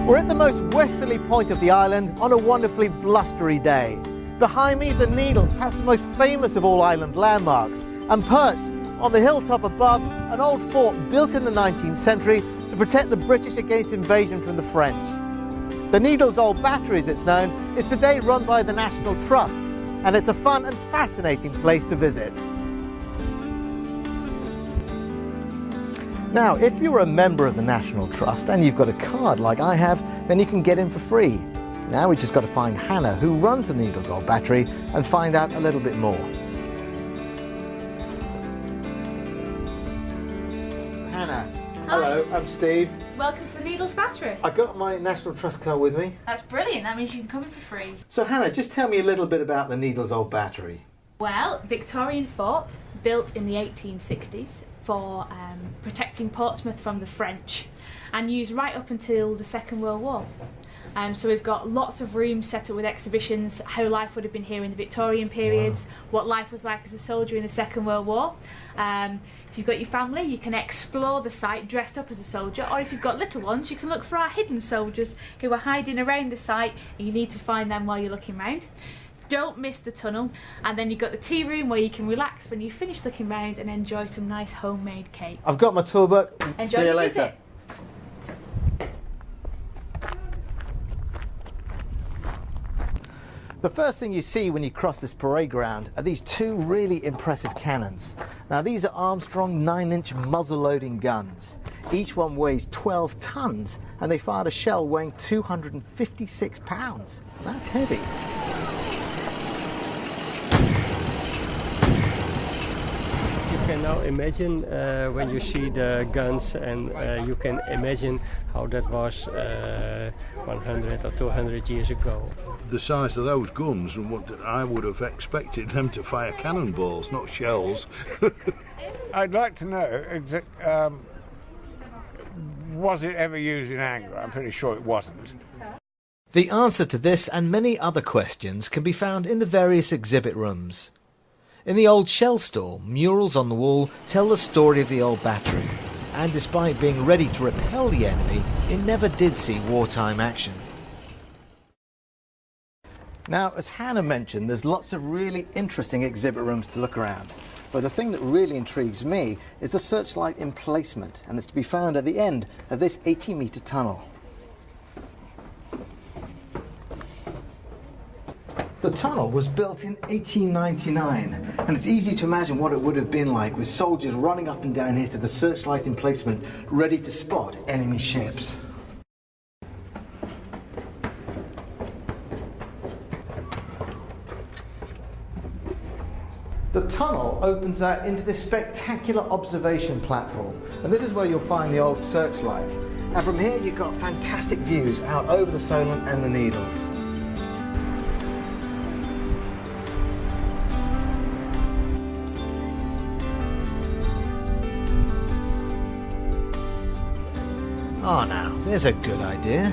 We're at the most westerly point of the island on a wonderfully blustery day. Behind me, the Needles, perhaps the most famous of all island landmarks, and perched on the hilltop above, an old fort built in the 19th century to protect the British against invasion from the French. The Needles Old Battery, as it's known, is today run by the National Trust, and it's a fun and fascinating place to visit. Now, if you're a member of the National Trust and you've got a card like I have, then you can get in for free. Now we just got to find Hannah, who runs the Needles Old Battery, and find out a little bit more. Hannah. Hi. Hello, I'm Steve. Welcome to the Needles Battery. I got my National Trust card with me. That's brilliant, that means you can come in for free. So Hannah, just tell me a little bit about the Needles Old Battery. Well, Victorian fort, built in the 1860s for protecting Portsmouth from the French and used right up until the Second World War. So we've got lots of rooms set up with exhibitions, how life would have been here in the Victorian periods, what life was like as a soldier in the Second World War. If you've got your family, you can explore the site dressed up as a soldier, or if you've got little ones, you can look for our hidden soldiers who are hiding around the site, and you need to find them while you're looking around. Don't miss the tunnel, and then you've got the tea room where you can relax when you've finished looking around and enjoy some nice homemade cake. I've got my tour book. Enjoy See you your later. visit. The first thing you see when you cross this parade ground are these two really impressive cannons. Now these are Armstrong 9-inch muzzle-loading guns. Each one weighs 12 tons and they fired a shell weighing 256 pounds. That's heavy. You can now imagine when you see the guns, and you can imagine how that was 100 or 200 years ago. The size of those guns and what I would have expected them to fire cannonballs, not shells. I'd like to know, was it ever used in anger? I'm pretty sure it wasn't. The answer to this and many other questions can be found in the various exhibit rooms. In the old shell store, murals on the wall tell the story of the old battery, and despite being ready to repel the enemy, it never did see wartime action. Now, as Hannah mentioned, there's lots of really interesting exhibit rooms to look around. But the thing that really intrigues me is the searchlight emplacement, and it's to be found at the end of this 80-metre tunnel. The tunnel was built in 1899, and it's easy to imagine what it would have been like with soldiers running up and down here to the searchlight emplacement, ready to spot enemy ships. The tunnel opens out into this spectacular observation platform, and this is where you'll find the old searchlight. And from here you've got fantastic views out over the Solent and the Needles. Oh, now, there's a good idea.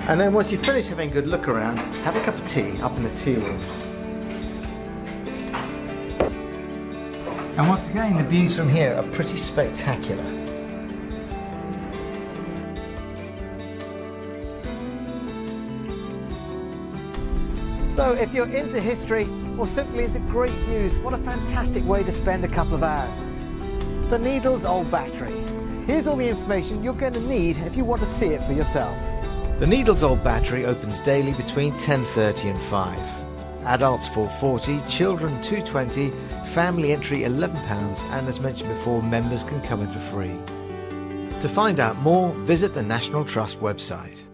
And then once you finish having a good look around, have a cup of tea up in the tea room. And once again, the views from here are pretty spectacular. So if you're into history or simply into great views, what a fantastic way to spend a couple of hours. The Needles Old Battery. Here's all the information you're going to need if you want to see it for yourself. The Needles Old Battery opens daily between 10:30 and 5. Adults $4.40, children $2.20, family entry £11, and as mentioned before, members can come in for free. To find out more, visit the National Trust website.